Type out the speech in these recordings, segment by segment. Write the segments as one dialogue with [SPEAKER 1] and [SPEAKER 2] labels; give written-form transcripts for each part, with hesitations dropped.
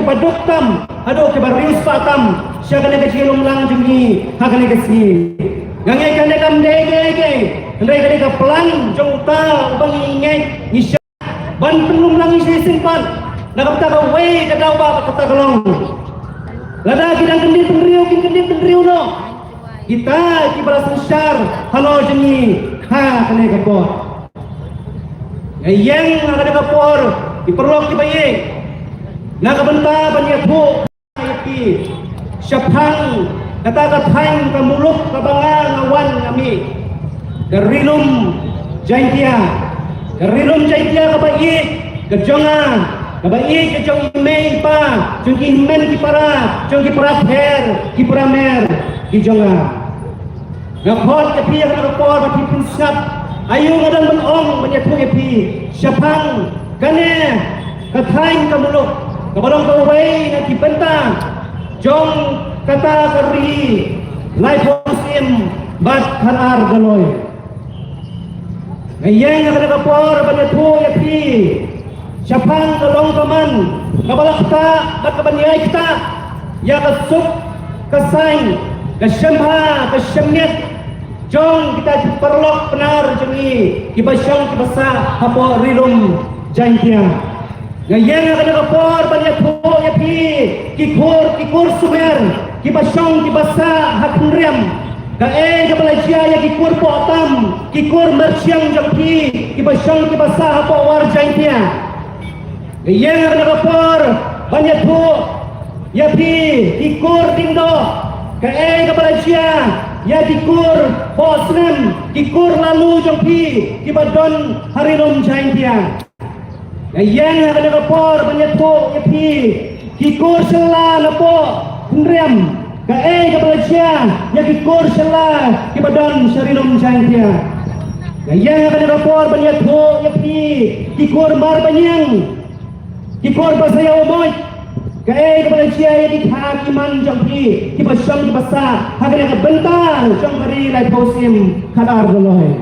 [SPEAKER 1] kipaduktam ado kibarius patam siya kane kachilong lang jungi hakane kasi gangai kane kam dege ndai kane ka pelan jong ta bang ingeng isya ban penung lang isi simpan nakapta ka way kadaw ba kata kalong lada kidang kendit pendriu no kita kibalas syar halo jungi ha kane ka po ngayeng nakane ka por iperlok kibaye nakabenta banyak bu ayati syapang kata-katain kamuluk kabangan awan kami garilum jaitia kabai kejonga kabai kejong imei pa jong imen kipara jong kipara her kipara mer kijonga ngapot kepi yang ngapor bati pinsap ayu ngadang benong banyak bu kepi syapang kane katain kamuluk kabarong kaway na kibenta jong kata kari lai posim bat hanar galoy ngayeng na kadagapor banyak po yapi syapang kalong kaman kabalakta bat kabanyay kita ya kasuk kasain kasyamha kasyamnyat jong kita perlok benar jengi kibasyong kibasa hapo rilum jangkia ngayeng akan nakapor banyak po yapi kikur sumer kibasyong kibasa haknriam kae kabalajia ya kikur po atam kikur mersyang jangki kibasyong kibasa hapo warjaitia ngayeng akan nakapor banyak po yapi kikur tindo kae kabalajia ya kikur po snem kikur lalu jangki kibadon harinum jaitia ngayeng akan nakapor banyak po yapi kikur sela napo kunriam kae kabalajia ya kikur sela kibadon sarinum jaitia ngayeng akan nakapor banyak po yapi kikur mar banyang kikur basaya umoy kae kabalajia ya dikhakiman jangki kibasyong kibasa hagan nakabentang jang hari lai posim kadar goloy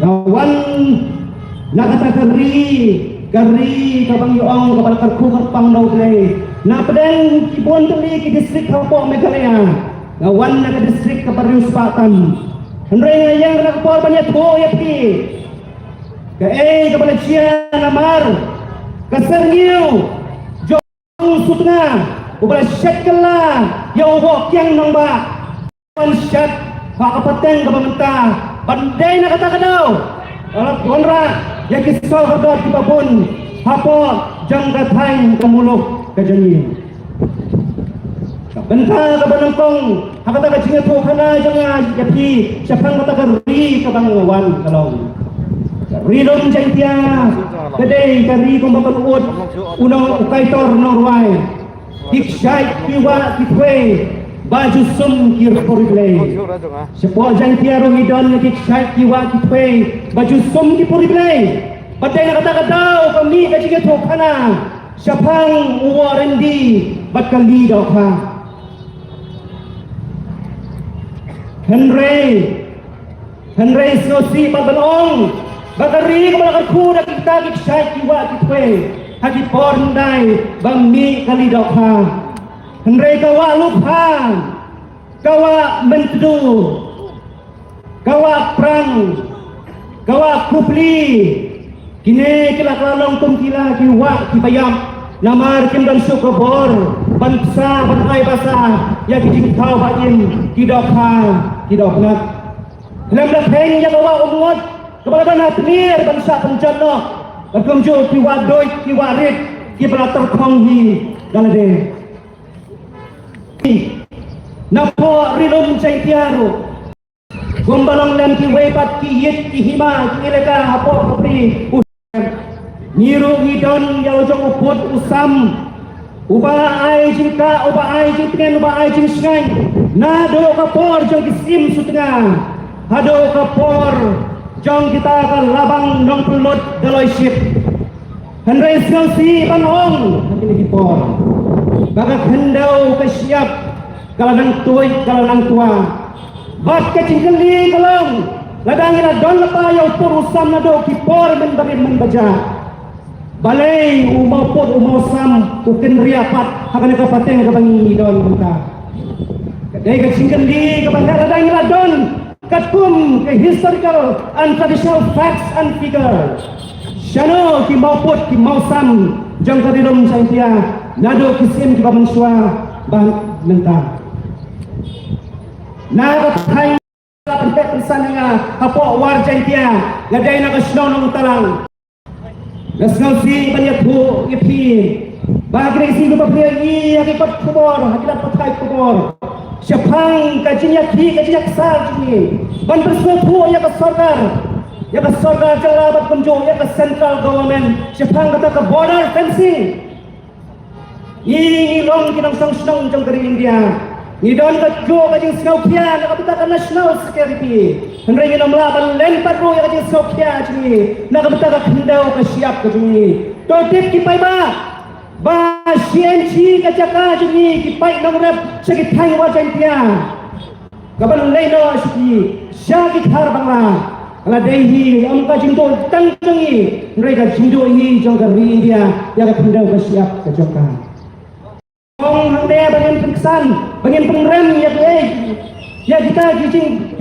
[SPEAKER 1] gawan nakata kari kabang yuong kapal karkukar pang daw kay na pedang kibon tuli ki distrik Hapo Meghalaya ngawan na ka distrik Kaparius Patan henry ngayang nakapor banyak po yapi kae kabalajia namar kaserniu jong sutna ubala syat kala yaw wakyang nang ba pan syat pakapateng kabamenta banday nakataka daw alat konra ya kisah kedua kita pun hapo jang kathain kamulok kajani kabenta kabanangkong hakata kajinga to kana janga yapi syapang kata kari kabangawan kalong rilom jaitia kedai kari kumbakan uot unang ukaitor norway kikshay kiwa kitwe baju sum kirporible sepo jaitia romidon kikshay kiwa kitwe baju sum kirporible patay na kata-kataw kami kajinga to kana syapang uwarendi batkali daw ka Henry Snosi Pabanong bagari kamalakad kuda kita kiksay kiwa kitwe hagi pornday bangmi kali daw ka Henry kawa luphan kawa mentudu kawa prang kawa kupli kini kilaklalong tumkila kiwa kibayam namar kimdan syukobor bansa banay basa ya kijingkaw bayin kidoknat dalam dakheng yang bawa umut kepada natnir bansa penjana berkumju kiwa doit kiwa rit kibalatar konghi galade napo rilum jaitiaro gombalong dan kiwepat kiyit kihima kileka hapo kopri niru ngidon yaujong uput usam uba ai jingka uba ai jingten uba ai jingsngai nado kapor jong kisim sutengah hado kapor jong kita akan labang nong pelut daloi ship Henry Snosi Panong hati kipor bagak hendau kesiap kalau nang tuai kalau nang tua bat kecingkeli kalong ladang ina don lepa yau purusam nado kipor menbari membaca balay umapot umausam ukin riapat hakan ka pateng ka bangi don kita kadai ka singkan di ka bangara dang radon katkum ke historical and traditional facts and figures shano ki maupot ki mausam jang kadirom saintia nado kisim ki bamanswa bang mentang na ka pentek sananga apo war jantia gadai na kasno nang tarang nasnal si banyak bu ipi bagre si ko papriya i hakipat kubor hakilat patay kubor siapang kajinya ki kajinya sar ni ban bersama bu ya ka sarkar jalabat kunjo ya ka central government siapang kata ka border fencing i long kinang sang snong jang dari India ni don ka jo ka jing snaukia nakabita ka national security henry ni namlaban len patro ya ka jing snaukia jini nakabita ka kendau ka siap ka jini totip ki pai ba CNC ka jaka jini ki pai nang rap sakit thai wa jantia kaban leino asiki syaki thar bangla ala dehi am ka jing do tang tangi henry ka jing do hi jong ka ri India ya ka kendau ka siap ka joka Ong hande bagian pengkesan, bagian pengrem ya kita gijing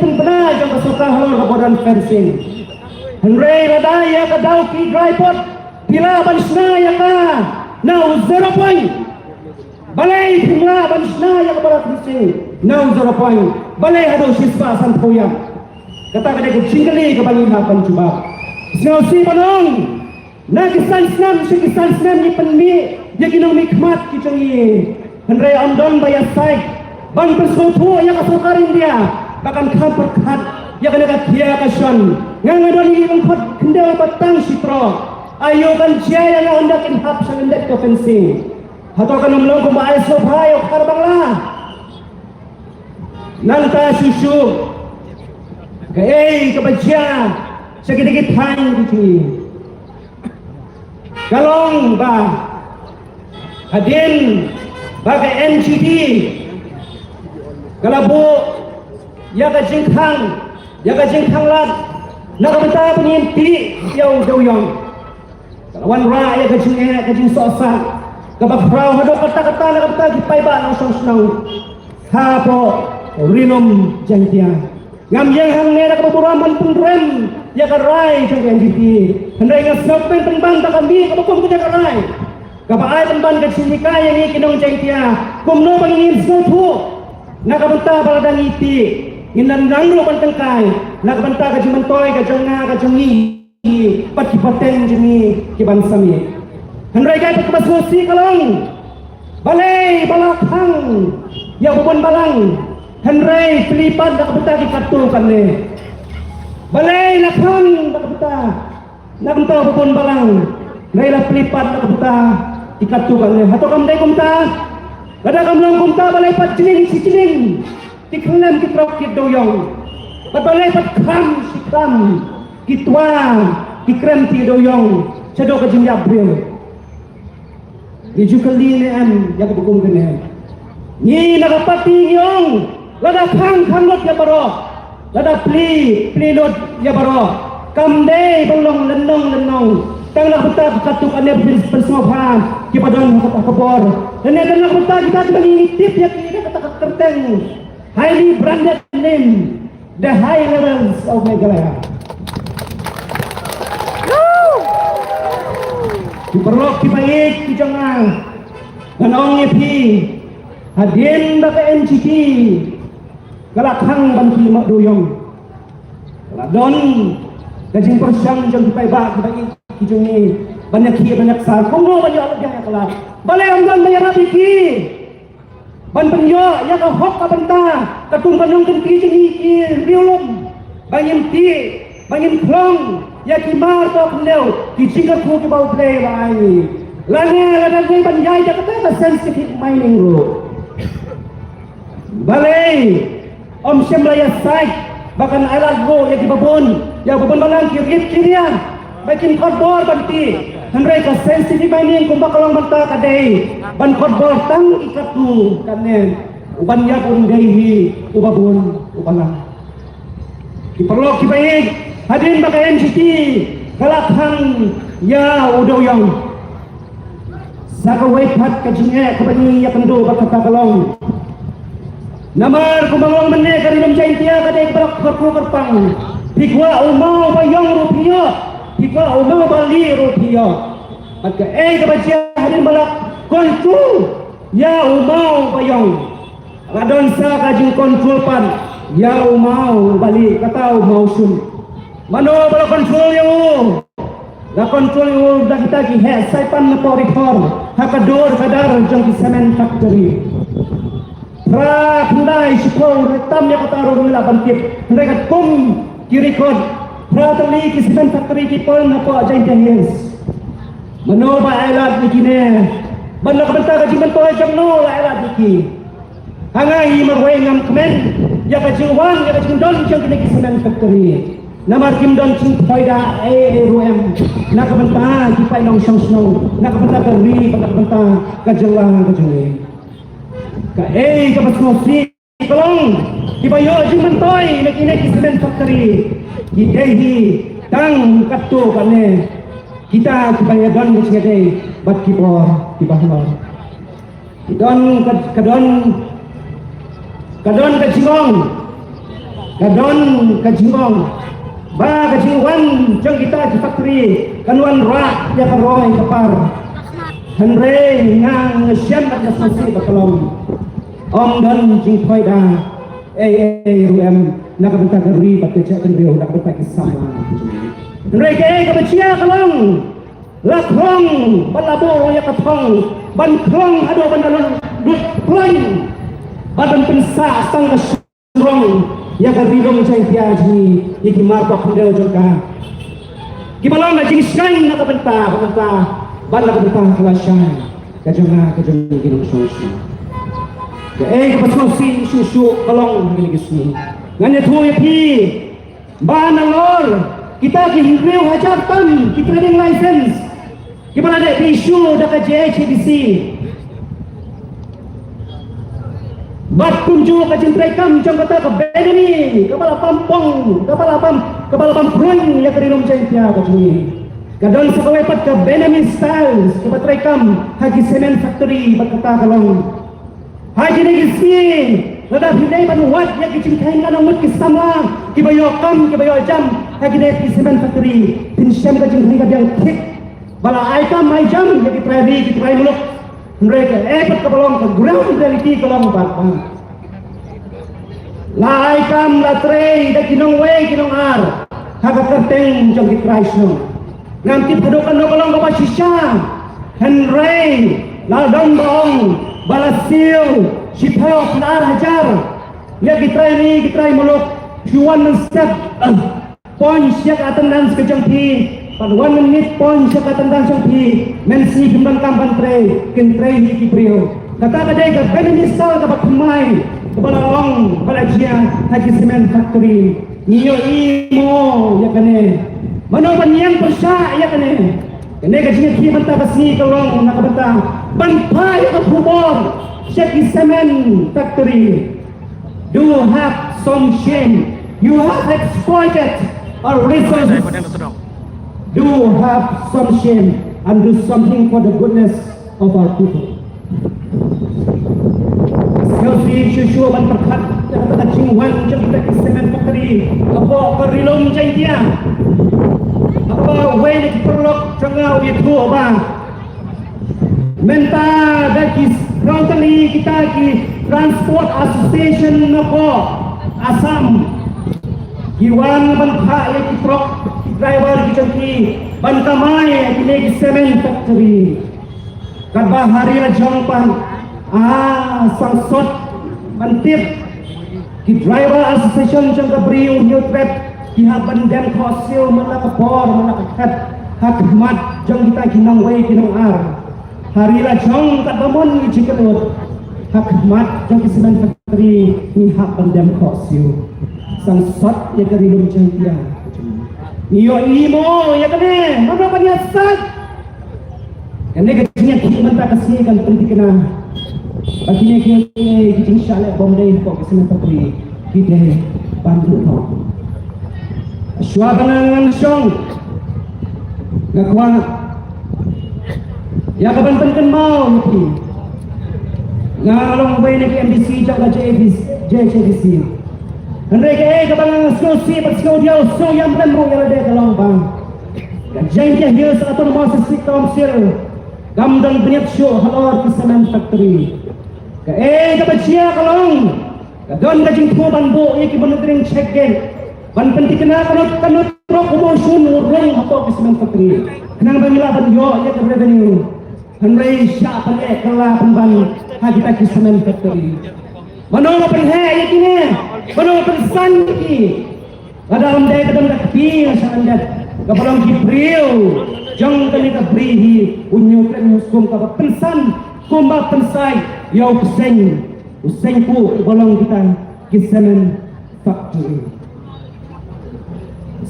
[SPEAKER 1] pembela jang kesuka halor kabodan fencing. Henry rada ya ka dau ki dry pot, pila banisna ya ka, now 0 point. Balay pila banisna ya ka barat fencing, now 0 point. Balay hado siswa santoya. Kata kada ko singgali ka bangi hapan coba. Snow si panong. Nagisan snam ni penmi ya kinang nikmat kicangi henry andon bayar sai ban persotu ya kasukarin dia bahkan kampur kat ya kana katia kasan ngangadon ni lengkot kendal batang sitro ayo kan jaya yang andakin hap sangendek to fencing atau kan melong ko bae so bayo karbangla nanta susu kay kabajya sagidikit hang diti galong ba hadin bagai NGT galabu ya ka jingkhang lat nakabita penyinti yaw dawyong kalawan ra ya ka jing sosa kabakraw hado kata-kata nakabita gipay ba ng song hapo rinom jantia ngam yang hang ne nakaburaman pundrem ya ka rai jang NGT henday nga snopeng pengbang ta kami kabukum ko ka rai kapaay temban ke sini kaya ni kinong jantia kumno pangingin sopo nakabanta baladang iti inandang lo pantangkay nakabanta ka jumantoy ka janga ka jangi patipateng jini kibansami henry kay pagkabasusi kalong balay balakang ya bubon balang henry pelipad nakabanta kikatukan ni balay lakang nakabanta bubon balang Naila pelipad nakabanta ikatukan ni hato kam day kumta lada kam lang kumta balay pat ciling si ciling tikhalam kitrok kidoyong balay pat kram si kram kitwa kikrem ti doyong chado ka jing yabril di jukali ni am yak bukum kene ni nakapati yong lada khang khangot ya baro lada pli lot ya baro kam day balong lenong tang nakabanta katuk ane bersama kipadon kapor dan yang nakabanta kita mengintip ya kita kata kerteng highly branded name the high levels of Meghalaya diperlok dibaik dijangan dan ong epi hadin baka NGT galakhang banki makduyong ladon gajing persyang jang dipay ba dibaik kijungi banyak sal kumno banyak alat yang kala balay anggan bayar biki ban penyo ya ka hok ka banta katung banong kan kijungi ki riolom bangin ti bangin klong ya ki mar to kneu ki jingat ko ki bau play lai langa ni banjai ja kata sensitive mining ro balay om semlaya site bahkan alat go ya ki babon balang ki kirian bakin kodbor banti henry ka sensitive mining kung bakalong banta kaday ban kodbor tang ikatu kanen uban ya pun dehi ubabon ubalang diperlok kibaig hadin baka NGT galakhang ya udoyong sakaway pat kajinge kabani ya kendo bakata kalong namar kumanglong mene karinam jaintia kadai berak berpang pikwa umau bayong rupiah pikwa umau bali rupiah maka kabacia hadir balak kontrol ya umau bayong radon sa kajing kontrol pan ya umau bali kata umau sun mano balak kontrol yang la kontrol yang dah kita ki hai saipan na po reform hakador kadar jong ki cement factory pra kundai sipong retam ya kata ro la bantip mereka kum ki record pra tali ki cement factory ki pon na po jain yes mano ba ailat ni kine banda ka banta ka jiman to jang no la ailat ki hangai marway ngam kmen ya ka jiwan ya ka jindon jang ki cement factory namar kim don cing faida ruem nak benta ki pai nong song song nak benta ka ri nak benta ka jelang ka jeng ka ka pasno si kolong ki bayo jing mentoy nak ine ki cement factory ki dehi tang katto kane kita ki bayo don ki ngade bat ki bo ki bahno ki don kadon ka jingong kadon ka jingong ba kajiwan jang kita di factory kanuan rak ya karoy kapar henre ngang siam at nasasi bakalong om dan jing faida ruem nakabenta kari batja kenrio nakabenta kisama henre ke kabacia kalong lakrong balabo ya katong ban krong ado bandalon dut plain badan pensa sang strong ya karidong cai tiaji iki martok ndel joka kibalong na jing sky na kabenta ban na kabenta kalasyan kajong ginong sosi ka kapasno si susu kalong gilisni nganya tuya pi ba nangor kita ki hingriw hajar tan ki trading license kibala de issue da ka JHDC bat kunju ka jintray kam jang kata ka beneni kapala pampong kapala pamprung ya karinom jaintia ka juni kadon sa kawepat ka benemi styles ka batray kam hagi cement factory bakata kalong hagi negisi nada hinay panuwat ya kicingkain ka ng mut kisama kibayo kam kibayo jam hagi negisi cement factory pinsyam ka jingkain ka biyang kik bala ay kam ay jam ya kitray mulok mereka pat kapalong ka ground reality kalong batang laay kam la tray da kinong way kinong ar hagakarteng jang kitrais no ngamtit kadukan no kalong kapasisya henry ladong baong balasil sipaw pnar hajar ya kitray mulok huwan ng step pon siya attendance ka jang pada 1 minute pon siya katandang siyang pi mensi kembang kampan tray kentray hiki priyo kata kadai ka feminista dapat kumay kabalong balajia hagi cement factory niyo imo ya kane mano banyang persya ya kane ka jingat ki banta basi kalong nakabanta banpay ka humor siya ki cement factory do have some shame you have exploited our resources do have some shame and do something for the goodness of our people. Selfie susu ban perkat kata cingwan jam kita cement factory apa perilong jaintia apa way nak perlok cengau itu apa menta dakis country kita ki transport association apa Asam Iwan ban kha ya kitrok driver ki ban kamay ki cement factory kadba hari la jongpan sangsot bantip ki driver association jang kabriu new trap ki haban dem kosil malakapor malakakat hakmat jang kita kinang way kinang ar hari la jong kadbamon ki jikenut hakmat jang ki cement factory ni haban dem kosil sangsot ya karilum jang dia niyo imo ya kane mana panyasat kane kanya kimanta kasi kan penting kena bagine ki inshallah bomday ko kasi matapri kite bantu to swabangan song Ngakwan ya kapan penken mau ni ngalong bay ni MDC jaga JCDC Henry ke kapan skosi patsko dia so yang remro ya de kalong bang dan jangan dia satu nomor sesik komsil gamdang beniat show halor Cement Factory ke kapan cia kalong kadon kajing po banbo ya ki banutring check gen ban penting kena kanut pro promotion urang apa Cement Factory kenang bangila ban yo ya ke revenue Henry sya pale kala pemban hagita Cement Factory Mano penhe ya kini mano pensan ki kadang day kadang pi sa andat kapalang Gibril jang kani ka brihi unyo kan hukum ka pensan kumba pensai yo useng ku bolong kita Cement Factory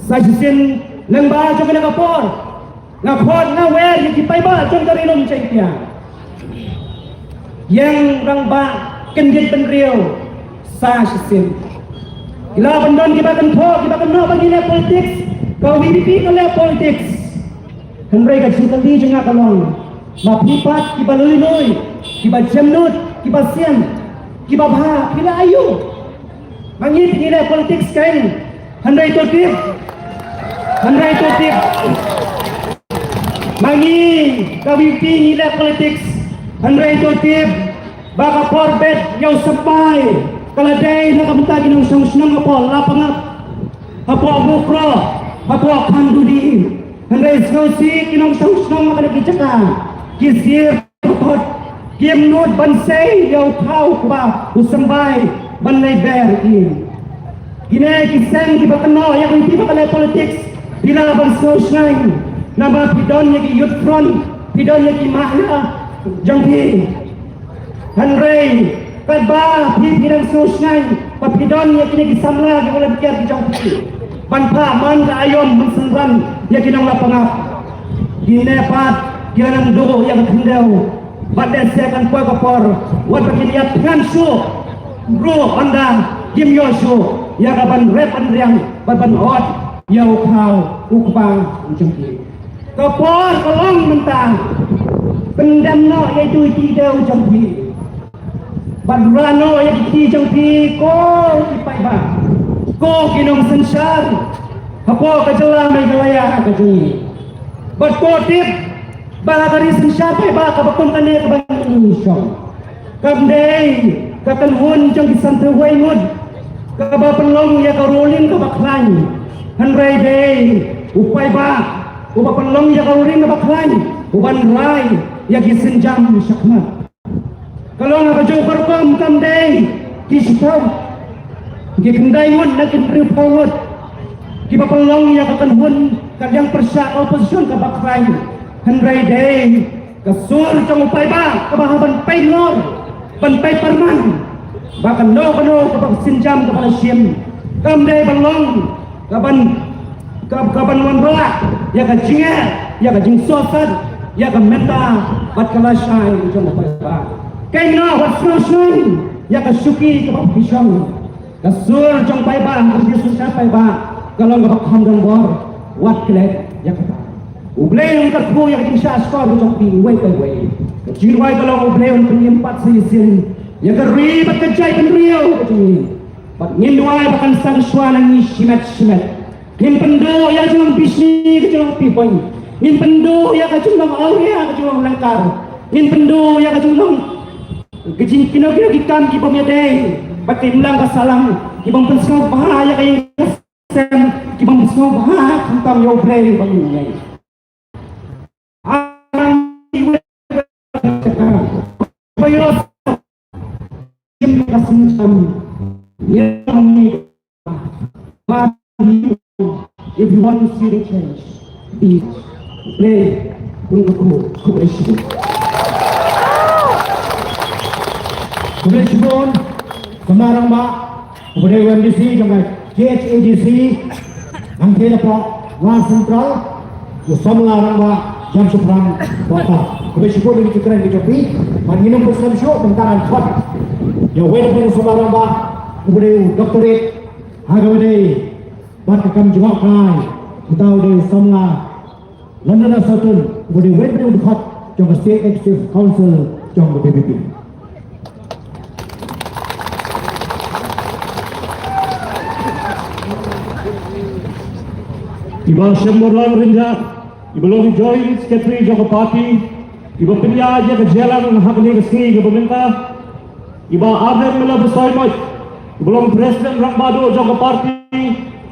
[SPEAKER 1] sajisin lengba jang kena kapor ngapor ngawer yang kipai ba jang karilom caitia yang rangba kenjit penriau sajisin ila bandon kita kenno bagi le politics kau VDP ke le politics Henry ka cingkali jenga kalong mapipat kiba luy kiba jamnut kiba siam kiba bha kila ayu mangit ni le politics kain Henry totip mangi ka VDP ni le politics Henry totip baka porbet yaw sabay kaladay na kamtagi ng sang-sang apo lapangap apo bukro apo kandudi Henry skosi kinong sang-sang makalagitsaka kisir pukot kimnod bansay yaw tau kuba usambay banlay berkin ginay kisang kibakano yakong tiba kalay politics pinabang social na mga pidon niya ki youth front pidon niya ki mahla janghi Henry kadba pimpinan sosial papidon ya kini gisamla gi oleh biar di jangki panpa man ka ayom mensenran ya kinang lapangap ginepat gilanang do yang kendau badai sekan kuai kapor wat pakiliat dengan su bro anda gim yosu ya kapan repan riang baban hot yau kau ukbang jangki kapor kolong mentang pendam no yaitu tidau jangki Badurano yang di jangki ko ipai ba ko kinong sensar hapo kajala may galaya kaji bad ko tip bala kari sensar pai ba kabakon kane kabang insyo kamdey katanhun jang kisante waymod kaba penlong ya karulin kabaklan hanray day upay ba upa penlong ya karulin kabaklan uban ray ya gisenjam syakmat kalau nak jauh kam kamdeng kisau gikendai mun nak kentri pawot kipapalong ya katanhun kadang persa oposisyon kabakray Henry day kasur jang upay ba kabahaban paylor banpay parman bakan no kabak sinjam kabala siem kamdeng balong kaban wanbala ya kajinga ya kajing sofat ya kameta bat kalasay jang upay ba kay na what's no ya kasuki kabak pisang kasur jang pai ba ang Yesus pai ba kalau kabak handang bor wat klet ya kata ublay ang katpo ya kating sa skor jang pi way jirway kalau ublay ang penyempat sa isin ya karibat kajay penriyo kating pat ngindway bakan sang suanan ni simet ngin pendo ya jang bisni kajang pipoy ngin pendo ya kajang aurea kajang langkar ngin pendo ya kajang Gajin kinagina gikan ki pamyadey batim lang kasalang ibang pensaw bahaya kay sem ibang pensaw bahaya kantang yo play bangay ang iwe payo kim kasunjam yami if you want to see the change be play ungu kubeshi Kubesibon, kemarang ba, kemudian WMDC, kemudian JHADC, ang kaya po, Ras Central, gusto mengarang ba, jam seberang bata. Kubesibon ini keren di Jopi, manginum pesan show, bentaran kot. Ya wait pun semarang ba, kemudian doktorat, agak wede, bat kekam jawab kai, utau dari semua
[SPEAKER 2] London Southern kemudian Wendell Udhot trong State Executive Council trong PPP.
[SPEAKER 3] Iba Syamurlang Rinjak, iba Logi Joy, Secretary Joko Party, iba penyaja ke jalan hakni kesini ke pemerintah, iba Arden Mela Besoimot, iba Long Presiden Rakbado Joko Party,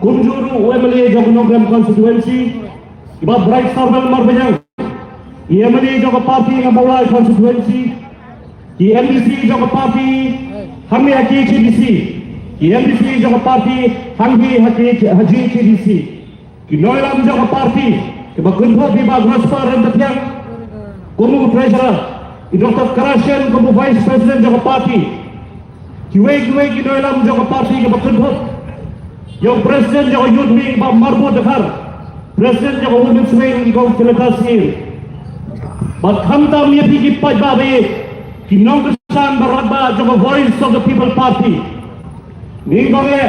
[SPEAKER 3] Kunjuru UMLA Joko Nogram Constituency, iba Bright Sarvel Marbanyang, IMLA Joko Party Ngabawai Constituency, IMDC Joko Party, Hami Haki CDC, IMDC Joko Party, Hanghi Haji CDC. Kinoilam Joko Party, iba Kunho Biba Graspar and Tatyang, Kumu Treasurer, Dr. Karasyan, Kumu Vice President Joko Party, Kiwe Kinoilam Joko Party, iba Kunho, yung President Joko Youth Wing, iba Marbo Dakar, President Joko Women's Wing, iba Philippines here. Baghamtam niya Pigipay Babi, Kinong Kasan Baraba Joko Voice of the People Party. Ningonge,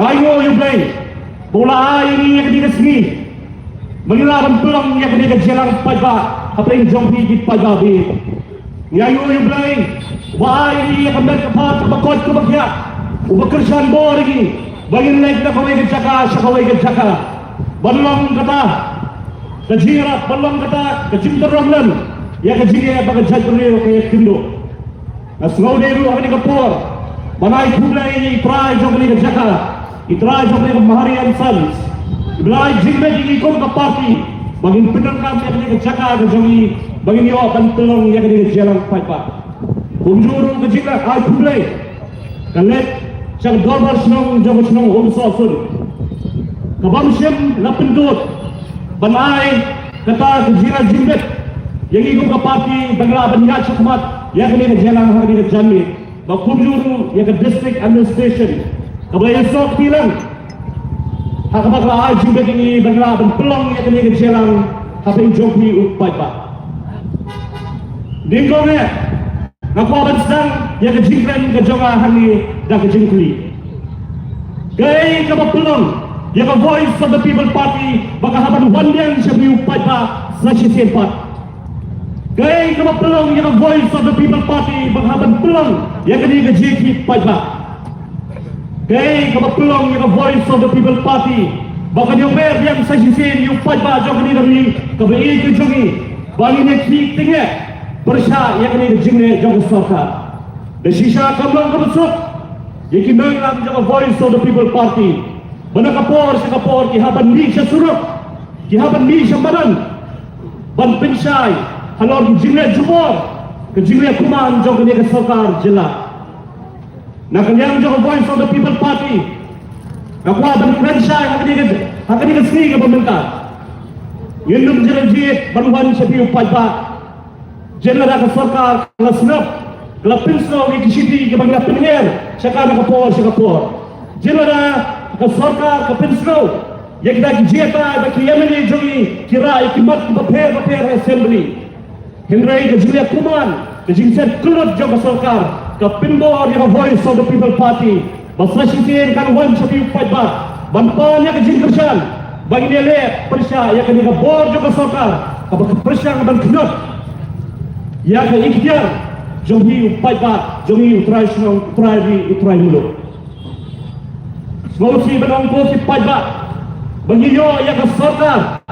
[SPEAKER 3] ayo yung play. Bola ini yang ketiga sini mengilaran tulang yang ketiga jalan pajak apa yang jompi di pajak bi ngayu yang lain wah ini yang kembali ke part bakot ke bagia ubakersan bor lagi bagin lagi kita kawai ke jaka sakawai ke jaka balong kata kejirat balong kata kecimter ramlan ya kejirat bagai jajuri kayak kindo asngau deru akan dikepor manai tulai ini try jompi ke jaka Itra jomli ke Maharian Sons, Iblai jingme di ikon ke parti, bagin penengkam yang kini ke Jaka ke jomli, bagin yo akan tolong yang kini ke jalan paipa. Kunjuru ke jingme ay pulai, kalet cang dorbar senong jomli senong umso sun. Kabamsyam lapendut, banai kata ke jira jingme, yang ikon ke parti bangla banyat sakmat, yang kini ke jalan hari ke jami. Kunjuru yang ke district administration. Kabaya sok bilang, hakabakla ajing begini bangla dan pelong yang kini kejelang, habis joki upai pak. Dingkongnya, ngapain sedang yang kejingkren kejonga hani dan kejingkli. Gay kabak pelong, yang ke Voice of the People Party, baka haban wandian sabi upai pak sashi sempat. Gay kabak pelong yang ke Voice of the People Party, baka haban pelong yang kini kejingkli upai pak. Kay kapapulong yung Voice of the People Party, baka yung mayor yang sa sisin yung pagba jong kanina rin kabayi ko jongi bali na tingge persya yang kanina jingne jong sarkar da shisha kamlang kabusok yung kinang lang yung Voice of the People Party manakapor sa kapor kihaban ni siya surok kihaban ni siya manan ban pensay halor jingne jumor ke jingne kuman jong kanina sarkar jela nakanyang jong Voice of the People Party kapwa dan franchise akan dikasih ke pemerintah yang menjadi baruan sepiu pajak jenera ke sarkar ke senap ke pinsau ke city ke bangla penyer sekarang ke por jenera ke sarkar ke pinsau yang kita jeta ke yemeni jongi kira ikimat beper assembly hindrai ke julia kuman ke jingset kelut jong ke sarkar ke pinbor yang Voice of the People Party basa sitin kan wan sepiu pajak bantuannya ke jingkersan bagi dia lep persya yang kena bor juga sarkar ke persya ban knot yang ke ikhtiar jomhi pajak jomhi utrai mulut solusi benongko si pajak bagi yo yang ke sarkar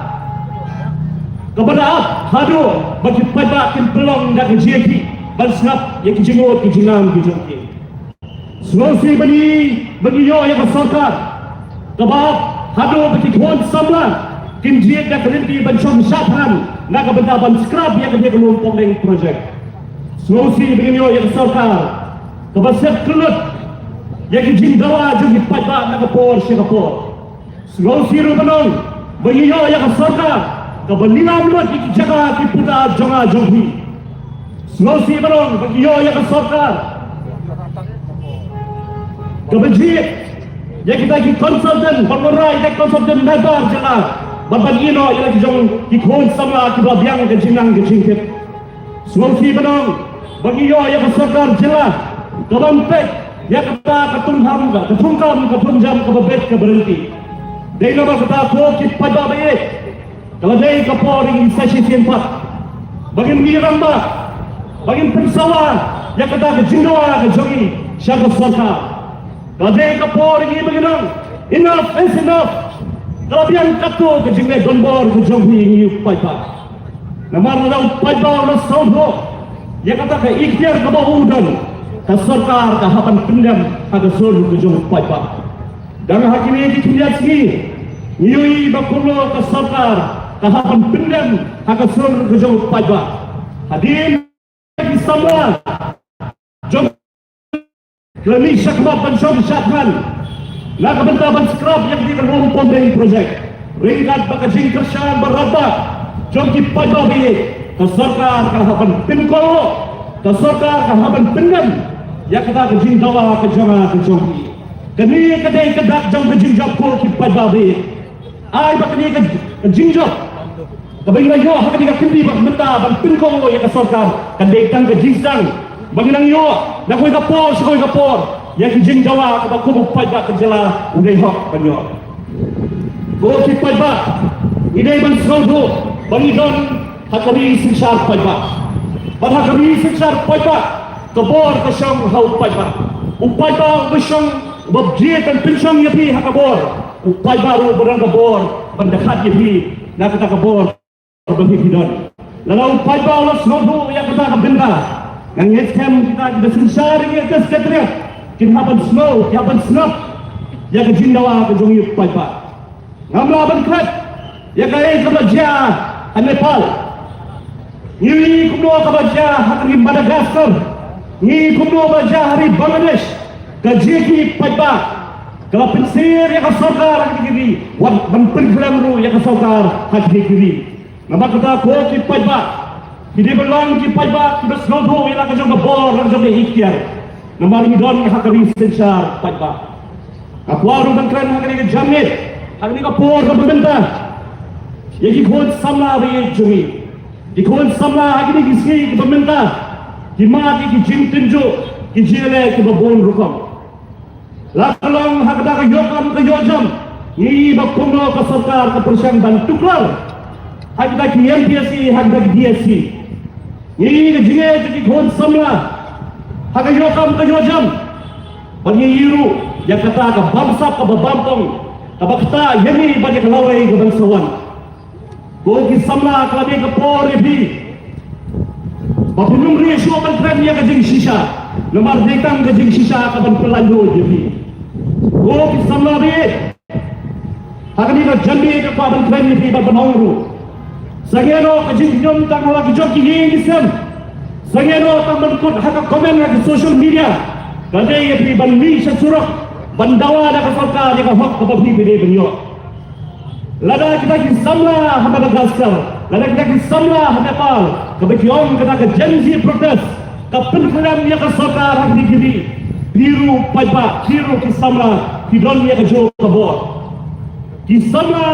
[SPEAKER 3] kepada hadu bagi pajak yang pelong dan ke jeki ban snap yang ke jingot ke jinam ke jongki solusi bagi yo yang ke sarkar kebab hadu bagi kuan samlan kinjiet dan kelinti bancong syatran naga bendaban scrub yang dia kelompok dengan projek solusi bagi yo yang ke sarkar kebab set kelut yang ke jinggawa jungi pajak naga por syakapor solusi rubanong bagi yo yang ke sarkar kebab linam luat iki jaga ki puta jonga jonghi solusi barong bagi yo yang ke sarkar kebencian yang kita ki konsultan bermerai dan konsultan nabar jala berbagino yang kita jong ki khon samla ki babiang ke jinang ke jingkep solusi barong bagi yo yang ke sarkar jala kebampe yang kata ketungham ketungkam ketunjam kebebet ke berhenti dai nama kata ko ki pada bae Kalau day Kapolri sesi keempat, bagi mengira mbak, bagi persawan, yang kata ke Jindawa ke Jogi, siapa serta. Kalau day Kapolri begini, enough is enough. Kalau biang katu ke Jindawa Donbor ke Jogi ini paipa. Namar dalam paipa orang Saudho, yang kata ke ikhtiar ke bawah udan, ke serta ke hapan pendam, ke Saudho ke Jogi paipa. Dan hari ini kita sini, Nyui bakulo ke serta kahapan pendam akan seluruh kejauh pajak. Hadirin di semua, jom kami syakmat pensyok syakman. Nak bentar skrap yang dikerumpulan dari projek. Ringkat bakajing kersyaan berabak. Jom di pajak ini keserta kahapan pinkolo, keserta kahapan pendam yang kita kejing dawa kejama kejauh. Kami kedai kedak jom kejing japul di pajak ini. Ay bakni ke jingjok kabay na yo hakani ka kindi bak menta bang pinko ya ka sorkar kan deitang ke jingsang bagi nang yo na koy ka por ya ki jingdawa ka ba kubu pai ba ka jela udai hok kanyo go ki pai ba idai ban sodo bagi don hakari sinsar pai ba pada hakari sinsar pai ba ka bor ka syang hau pai ba upai ba besyang babje tan pinsang yapi hakabor upai baru berang kabor pendekat jadi nak kata kabor bagi hidon lalu upai baru seluruh yang kata kabenda yang ngetem kita bersensar ini atas keteriak kita hapan snow yang ke Jindawa ke Jongi upai baru ngamla benkat yang kaya kebaja Nepal ini kumno kebaja hari Madagaskar ini kumno kebaja hari Bangladesh kajiki upai baru. Kalau pensir yang kasokar hati kiri, wan berperam ru yang kasokar hati kiri. Nama kita ko ki pajba, hindi belong ki pajba, kita seluruh yang akan jangka bor, yang jangka ikhtiar. Nama ini don hakari sensar pajba. Aku aru bangkran hakari ke jamit, hakari ke por ke pemerintah. Yang ikut samla dari jumi, ikut samla hakari kisi ke pemerintah. Kimati ki jim tinju, ki jele ki babon rukam. Lakalong hakda ka yokam ka yojam ni bakuno ka sarkar ka persyang dan tuklar hakda ki MPSC hakda ki DSC ni ka jinge ki khon samla hakda yokam ka yojam bagi yiru yang kata ka bamsa ka babampong ka bakta yemi bagi ka laway ka bangsawan ko ki samla ka be ka por bi bapinum riesyo ban tren ya ka jing shisha nomar detang ka jing shisha ka ban pelanjo bi वो कि समलावे hakani ka jambi ka paban tren ni ba banongru sageno ka jinjom tang wala ki jokki ni sem sageno tang berkut haka komen ka social media kade ye pri ban mi surah bandawa da ka sarkar ka hok ka babni bide benyo lada kita ki samla ha Madagaskar lada kita ki samla ha Nepal ka bekiom ka ka janji protest ka penkeram ya ka sarkar ha dikiri biru paipa biru ki samla ki don ya ka jo ka bor ki samla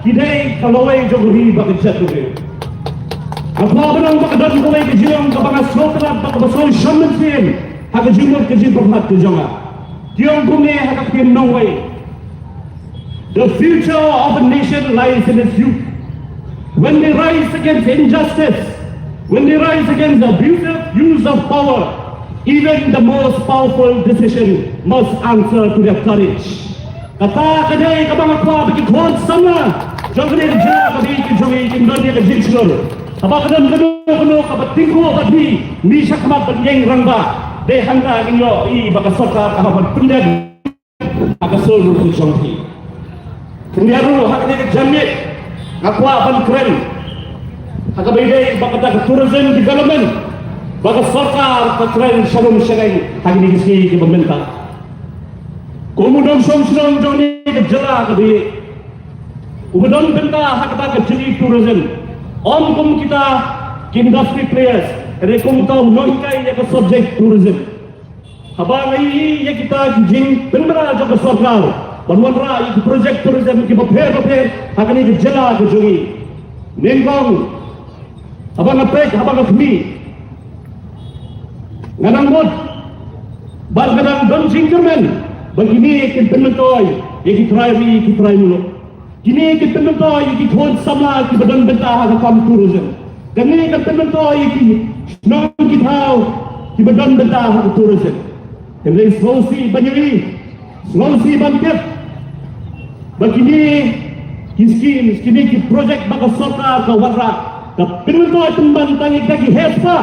[SPEAKER 3] ki dei ka lawai jo ri ba ka jatu be apa benang ba ka don ko wai ki jong ka ba sotra ba ka so shaman sin ha ka jingor ka jing permat ka jonga tiong bumi ha ka pin no way. The future of a nation lies in its youth. When they rise against injustice, when they rise against the abusive use of power, even the most powerful decision must answer to their courage. Kata kadai kabang akwa bagi khon sama, jogre ja bagi ki jogi Indonesia ke jinchur. Aba kadam kanu kabatingko bagi mi sakmat bagi rangba. De hanga inyo I baka soka kahapan pendek akasol ru jongki. Kendiaru hakni ke jamit akwa ban keren. Hakabaide baka tourism development baka sarkar ka keren shalom shagai hakni kisi ke pemerintah. Komudon somsron joni ke jela ke bi. Umudon benda hakata ke jeli tourism. Om kum kita industry players rekom tau nohikai ya ke subject tourism. Habang ini ya kita jing benar aja ke sarkar. Wanwanra itu projek tourism ki bapher hakani ke jela ke jogi. Nengkong abang apek abang afmi. Nganangmod bar kadang don singkermen begini kin penentoy ya ki try mulo. Kini kita menentu iki kon sama ki badan bentah ka kam tourism. Kini kita menentu iki nong ki thau ki badan bentah ka tourism. Kini Sulawesi Banyuri, Sulawesi Bangkit. Begini kini ki projek baka sorka ka warra. Ka penentu temban tangi ka ki hespa.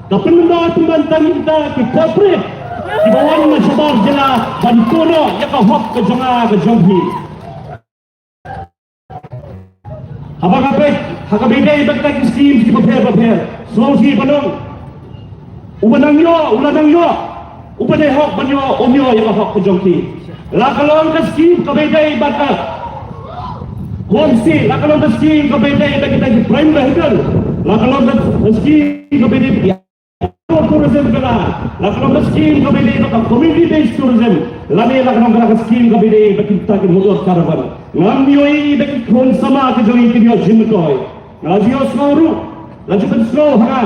[SPEAKER 3] Ka penentu temban tangi ka ki corporate. Di bawah masyarakat jela bantuno ya ka hok ka jonga ka jonghi. Abang apa? Hakabide ibang tag scheme si prepare. Sulawesi Banong. Ubanang yo. Ubanay hok banyo onyo yung hok kujongki. Lakalong ka scheme kabide ibang Homestay. Lakalong ka scheme kabide ibang kita prime vehicle. Lakalong ka scheme kabide tourism kala. Lakalong ka scheme kabide ibang community based tourism. Lani lakalong ka scheme kabide ibang kita motor caravan. Ngamiyoi beki kon sama ke joi kinyo jimtoy. Ngajio snoru, laju ben snow hanga.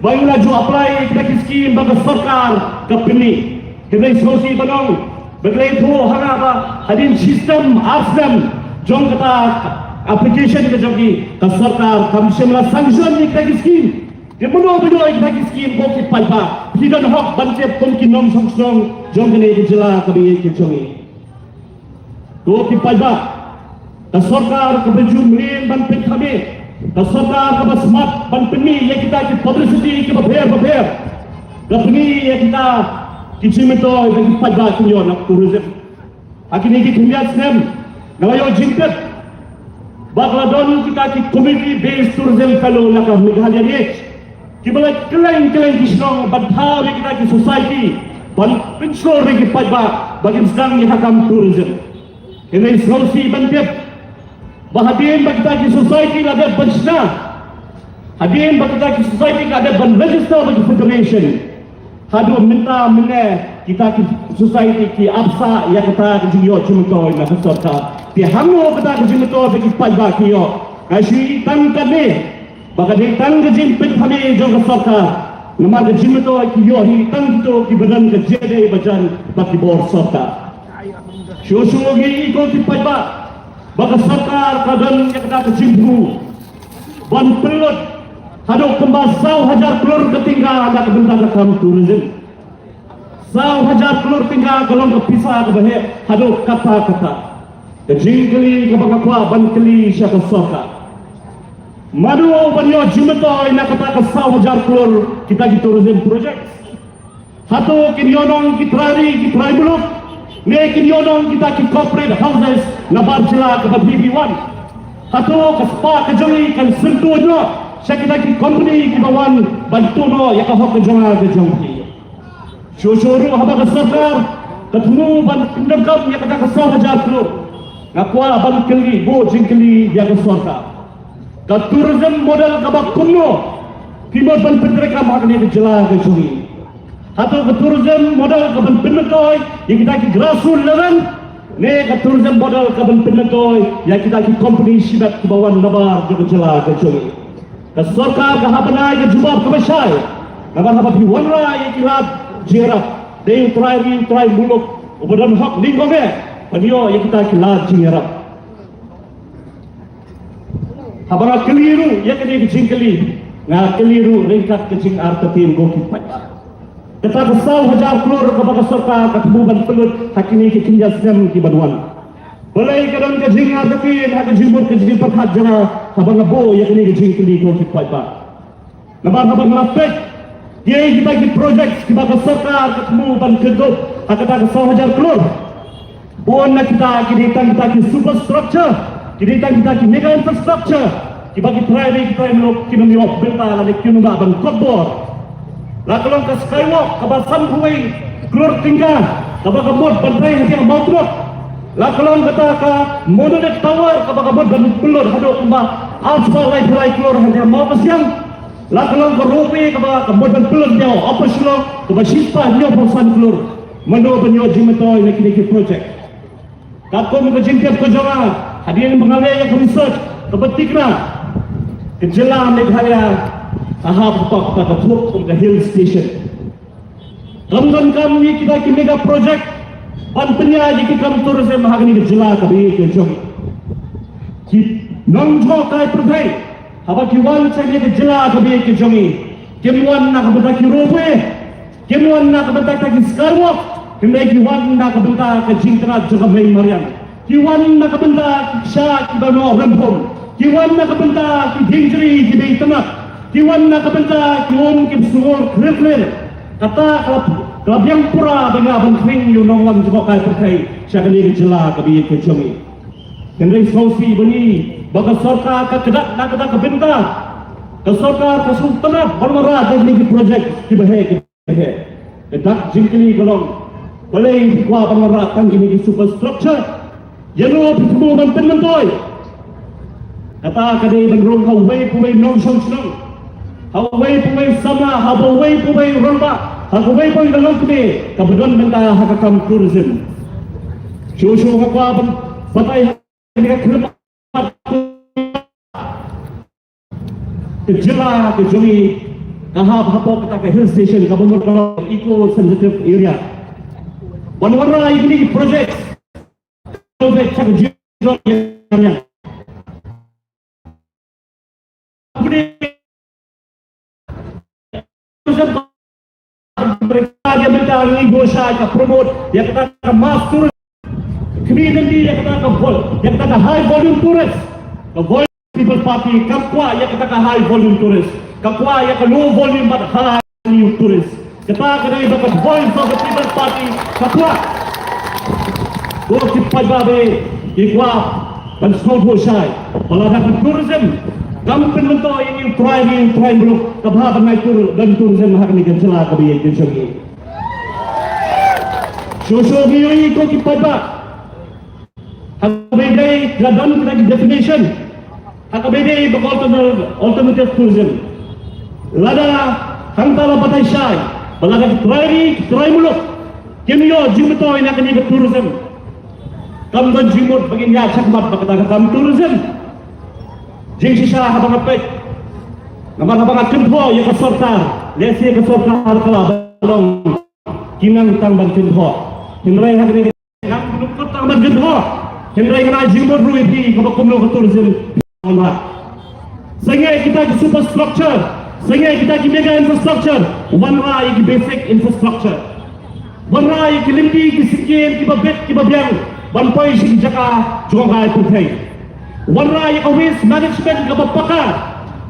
[SPEAKER 3] Bayu laju apply beki scheme baga sarkar kapini. Kedai Sulawesi Banong beglai thu hanga ba hadin system asdam jong kata application ke jogi ka sarkar kam shimla sanction ni beki scheme. Kemudian beki scheme ko ki palpa. Hidan hok bancep kon ki nom song jong kene ke jela kabi ke jogi. तो की पाइबा ता सरकार के बजुमरीन बन पे खबे ता सरकार के बसमत बन पनी ये kita की publicity की बफेर गपनी ये kita की जिमतो ये की पाइबा कियो nak tourism akini की दुनिया स्नेम नवायो जिंकत बागलादोन kita की community based tourism fellow nak Meghalaya ni की बला kelain की snong badhaw ये kita की society ban pinsor की पाइबा bagi sedang ni hakam tourism. Ini Sulawesi Bangkit. Bahadian bagi kita di society ada bersna. Hadian bagi kita di society ada register bagi federation. Hadu minta kita di society ki absa ya kita ke jiyo cumto na serta. Ti hamu kita ke cumto bagi pajak kiyo. Kasi tang kami bagi tang ke jimpit kami jong serta. Nama ke cumto kiyo hi tang to ki badan ke jede bajan bagi bor serta. Susugi ikut pajak bagi sarkar kadang yang kena kecimbu ban pelut hadok kembang 1,000 telur ketinggal ada kebentar kam tourism 1,000 telur tinggal kalau kepisah ke bahaya hadok kata-kata kejingkeli ke bangakwa ban keli siapa sarkar madu banyo jumetoy nak kata ke 1,000 telur kita di tourism project hatu kinionong kitrai buluk Nekin yonong kita ki corporate houses na barjila ke BB1. Hatu ke spa ke joli kan sentuh jo. Saya kita ki company ki bawan bantuno ya ka hok ke jonga ke jongki. Shuru haba ke sarkar ketemu ban pendekam ya kata ke 1,000 kilo. Ngakwa ban keli bo jingkeli ya ke sarkar. Ka tourism model ka bak kunno. Timur ban pendekam hakni ke jela ke jongi. Atau ke tourism model ke penentoy yang kita ki grassroots level ne ke tourism model ke penentoy yang kita ki company sibat ke bawah nabar ke jela ke jogi ke sarkar ke habana ke jubab ke besai nabar haba bi wanra yang kilap jerap dei try muluk ubadan hak lingkome panio yang kita ki la jerap habara keliru yang kini jingkeli nga keliru ringkat ke jing artatin go ki pai Kita kesal 1,000 telur kepada sarkar ketemuan pelut hakini ke kinjas sem ki baduan. Balai kadang ke jing artatin hak jimbur ke jing perhat jana habang abo yang kini ke jing keli go ki pai ba. Nabar habang lapet ye kita ki project ki baka sarkar ketemuan kedok hak kita kesal 1,000 telur. Bon na kita ki kita ki superstructure, kita ki mega infrastructure, ki bagi private lok ki no benta la ki no ba ban kobor. Lakalong ke skywalk, ke basam kuih, keluar tinggal, ke bagamot bantai yang mau turut. Lakalong kata ke mononet tower, ke bagamot dan pelur, hadok kembang, asfal lai keluar yang mau kesiang. Lakalong ke rupi, ke bagamot dan pelur dia, apa silong, ke basispa dia bosan keluar. Mano banyo jimetoy na kiniki project. Kakom ke jingkep ke jonga, hadirin mengalai yang research, ke betikna, ke jelang Meghalaya, Ahap pak pada truk ke hill station. Ramdan kami kita ki mega project ban penyaji ki kam tourism hagni ke jela ka bi ke jom. ki nong jo kai perdai haba ki wan sa ke jela ka be ke jomi kemuan na ka benda ki rope kemuan na ka benda ki skarwo kemai ki wan na ka benda ka jingtra juga mai marian ki wan na ka benda ki sha ki bano rempom ki wan na ka benda ki dingri ki be tamak ki wan na ka benda ki om ki suor krikler kata kalau yang pura dengan abang kering you nong wan juga kai perdai sa ka ni jela ka be ke jomi kendai sausi bani baka sarkar ka kedak na ka benda ka sarkar ka sultanat bermara dari projek ki bahe kedak jingkli golong boleh kuah bermara tang ini superstructure yano pitmu banten mentoy kata kadai benrong hawai puai nong song song hawai puai sama hawai puai romba hawai puai golong kebe kabudon benda hakam tourism shosho ka ban patai ka kerap jela ke jomi kahap hapok kita ke hill station ka bumur ka eco sensitive area wanwara ini project project cak jiro nya mereka dia minta ni gosa ka promote dia kata ka master kemudian dia kata ka vol dia kata ka high volume tourist ka People Party kapwa ya kita high volume tourist kapwa ya low volume but high volume tourist kita kadai dapat voice of the People Party kapwa wo kipai babe ikwa ban snow shai wala dapat tourism kampen mento ini try belum kabha banai tur dan tourism hak ni gansala kabi yang segi so ini ko kipai ba habe dai gadan lagi definition Akabede alternative tourism. Lada hantala patai syai. Balaga try muluk. Kemio jimto ina kani ke tourism. Kam dan jimut bagin ya chakmat bakata kam tourism. Jing sisa habang apet. Namang kempo ya ka sortar. Lesi ka sortar kala balong. Kinang tang bang kempo. Hindrai hakni nam lukut tang bang kempo. Hindrai kana jimut ruipi ka kumno ka tourism. Sehingga kita di superstructure, sehingga kita di mega infrastructure, one rai di basic infrastructure, one rai di limpi, di sikit, di babet, di babiang, one point di jaka, juga kaya putih, one rai di waste management, di bakar,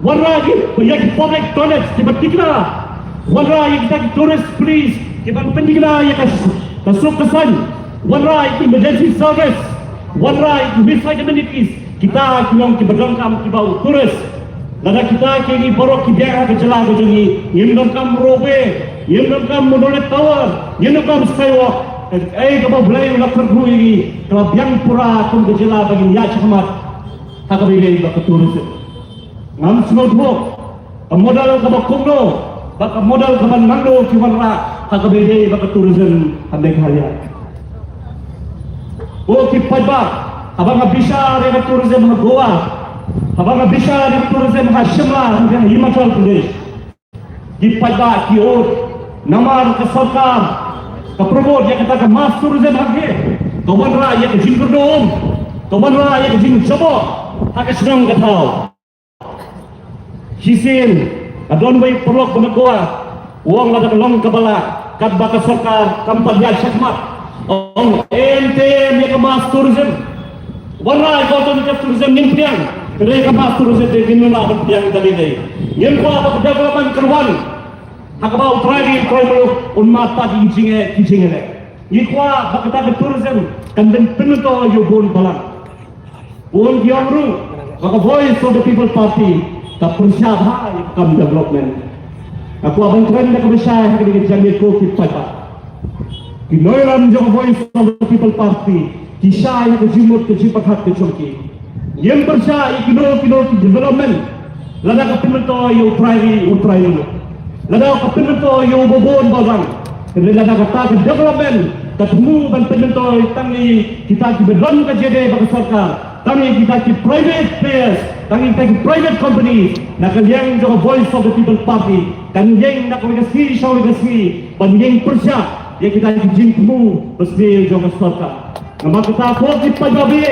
[SPEAKER 3] one rai di public toilets, di batikna, one rai di tourist police, di pendigna, di kasuk kesan, one rai di emergency service, one rai di waste amenities. Kita kilong kibadangkam kibau turis lada kita kini borok kibiara ke jelah ke jengi yimdangkam robe yimdangkam monolet tower yimdangkam skywalk kabau belai ulah tergu ini kalau biang pura kum ke jelah bagi ya cakmat hakabilai bak turis ngam semua modal kabau kumno bak modal kaman mangdo kiwanra hakabilai bak tourism handai kaya kipai ba abang bisa dengan tourism ha Goa, abang bisa dengan tourism ha Shimla, dengan Himachal Pradesh. Di pada kiot, namar ke sarkar, ke promote yang kita ke mass tourism hake, kawan raya ke Jingkerdom, kawan raya ke Jingkjabo, hake senang ketau. Hisin, adon way perlok ke Goa, uang lada long kebala, kat baka sarkar, kampanya syakmat, ente yang ke mass tourism. Warai alternative tourism nimpiang, mereka mas tourism di Indonesia nimpiang tadi ni. Yang kuat apa development kerwan, hakabau try mulu unmat tadi kijing ni. Yang kuat apa kita tourism kan den penuto yubun balang. Bun diamru, maka voice of the People Party tak persiap kam development. Aku abang trend nak bersah dengan jamil ko kita. Kinoiram jong voice of the People Party. Kisah yang kejimut kejipat hak kecongki yang bersah kino development lada kapimento yung utray lada kapimento yung bobon bagang lada kata development katmu ban pimento tangi kita kibedron ka jede baka sarkar tangi kita ki private players tangi kita ki private company nakaliang jo voice of the People Party kanjeng nakawigasi shawigasi panjeng persya ya kita kijingmu besbil jo sarkar. Nama kita kau kipai babi,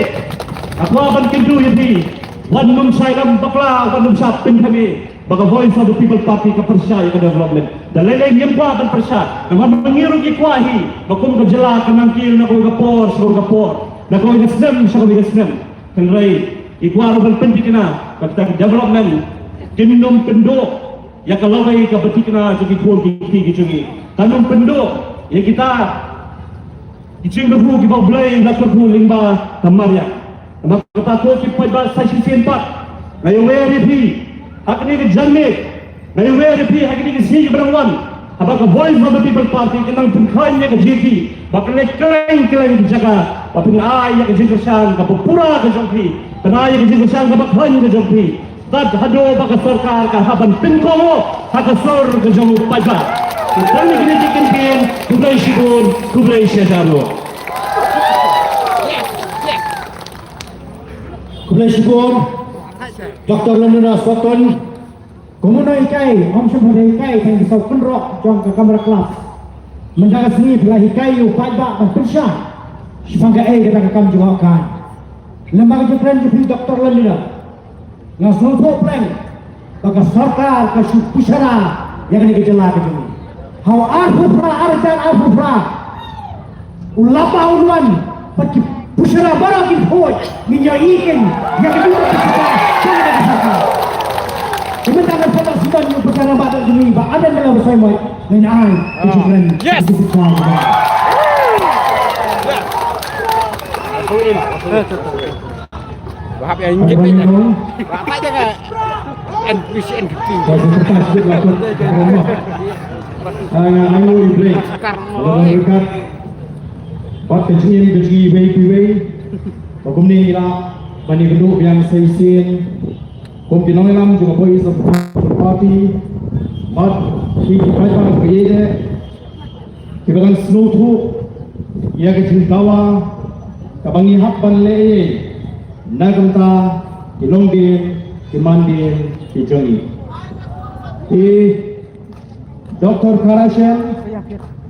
[SPEAKER 3] Aku akan kindu yapi. Wan num syairam bakla, wan num syapin kami. Baka Voice of the People Party ka persya ka development. Dalay yang pa kan persya. Naman mangirong ikwahi. Bakum ka jala ka nangkil na ko gapor, sa ko gapor. Na ko gasnem, sa ko gasnem. Kanray, ikwaro kan pendik na. Kata development. Kinum pendok. Ya kalau lagi ka betik na jadi kuang kiki gicungi. Kanum pendok. Ya kita icing ru ki ba blay na ko lingba tamarya. Maka ko ki pa ba sa sisi 4. Ngayon weri pi. Hakni ke janme. Ngayon weri pi hakni ke si berangwan. Abang Voice of the People Party kenang pengkain ke GP. Bakal klaim ke jaga. Apin ay ke jingkasan ka pura ke jongpi. Tanay ke jingkasan ka bakhan ke jongpi. Tad hado baka sarkar ka haban pinkomo hakasor ke jong pajak. Kami kini campaign kublai sigun kublai syadaro.
[SPEAKER 2] Kublai Syukur, Dr. London Aswaton, Komunai Kai, Om Syukur Kai, yang bisa kenrok jong ke kamera kelas. Menjaga seni belahi kayu, pajak dan persya. Sebangga kita akan juakan. Lembaga jepren jepri Dr. London. Yang seluruh plan, bagi sarkar ke pusara yang ini kejelah ke sini. Hawa arfufra, arjan arfufra. Ulapa uluan, bagi pusara barang info, minyak ikan, yang kedua kita jangan disangka. Sementara pada sudah yang pusara badan ini, ada dalam bersama dengan kejujuran.
[SPEAKER 4] Yes. Bahap yang injek ni. Apa jangan NPCN kepi.
[SPEAKER 2] Ayo iblis. Berkat Pak kecil kecil bayi. Hukum ni lah bani geduk yang seisin. Hukum pinong juga Voice of the Party. Mat hiki kaya kaya. Kita kan snow tu. Ia kecil kawa. Kabangi hak banle. Nagamta, Kilongdin, Kimandin, Kijongi. Dr. Karashan,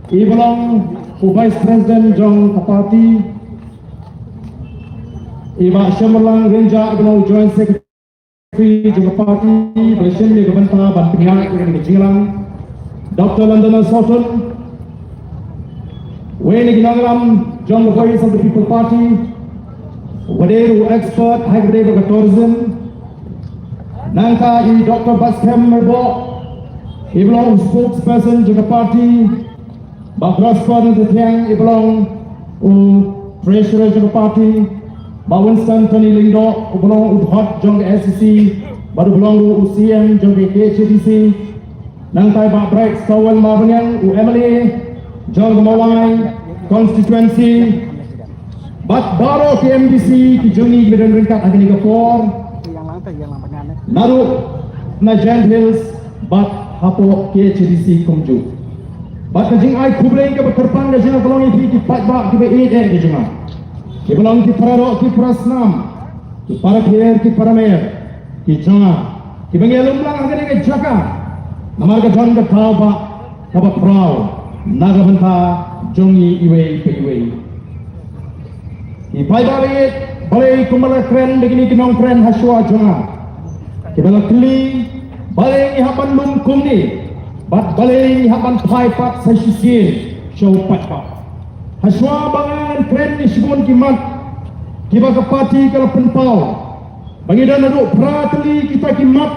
[SPEAKER 2] he belong to Vice President John Kapati. Iba Shamalang Renja, belong Joint Secretary John Kapati, President Gabanta, Bantingan, Kijilang. Dr. London Sutton, Wayne Ginangram, John the Voice of the People Party. Waderu expert hybrid tourism. Nangka i Dr. Baskem Merbo. He belongs spokesperson to the party. Bakraspan the Tiang, he belong treasurer to the party. Winston Tony Lindo, who belong to Hot Jong SEC, but who belong to UCM Jong KHDC. Nangka Bak Brex Kawan Mabanyang, Emily, Jong Mawai, constituency. Bat baro KMDC ki Jongi Medan Ringkat Agni Gapor Naru Najan Hills Bat Hapo KHDC Komju Bat kajing ai kublai ke berterpang ke jina belong ipi ki patbak ki beid ke jina ki belong ki pararo ki prasnam ki parakher ki paramer ki jona ki bengelum lang agni ke jaka namar ke jon ke tauba kaba prau naga banta Jongi iwe pe iwe Ipai balai kumbala keren begini kinong keren haswa jona. Kibala kli balai hapan lum kumni, bat balai hapan pai pat sesisin show pat pat. Haswa bangan keren ni sibun kimat, kiba kepati kalau penpau. Bagi dan aduk prateli kita kimat,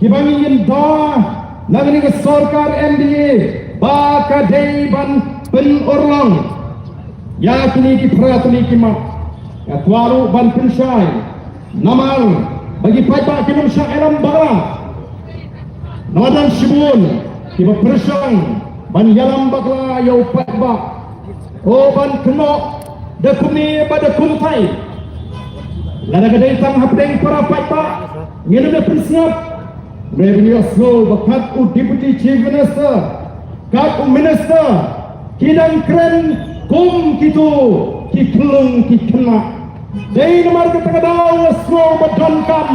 [SPEAKER 2] kiba ingin dah nagani ke sarkar MDA, baka day ban penorlang. Ya kini di perateli kimat ya tuaru ban pensyai namal bagi paipak kinum syah elam bagla nadan sibun kiba persyang ban yalam bagla yau paipak o ban kenok dekuni pada kumtai lada gadai tang hapdeng para paipak ngenu de persiap revenue slow bakat u deputy chief minister kat u minister kidang keren kum kitu ki kelung ki kena dei nomor kita kadau slow badon kam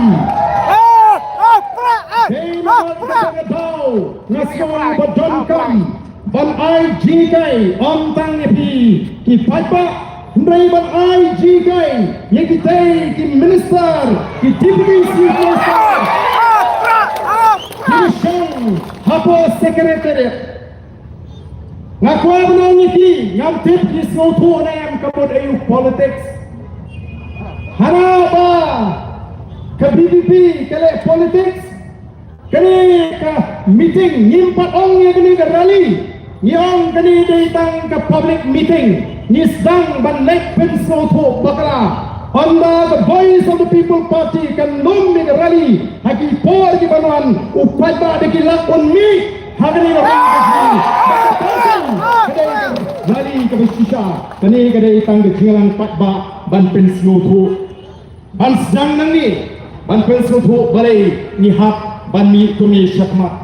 [SPEAKER 2] dei nomor kita kadau slow badon kam ban ai jikai om tang epi ki paipa Hendai ban IG kai yang kita ki minister ki deputy chief minister ki shang hapo secretary ngakwa benoni ki ngam tip ki soto na yang kabod ayu politics haraba ke BBP kale politics kani ka meeting nyimpat ong yang kani ke rally yang kani datang ke public meeting nisdang ban lek pensel to bakra Anda the voice of the people party kan lom ni rally haki por ki banuan upai ba de ki lakon mi hagani orang rally ke bisisa kani kadai tang ke jingalan patba ban pensel to ban sedang nang ni ban pensel to balai ni hak ban mi to mi syakmat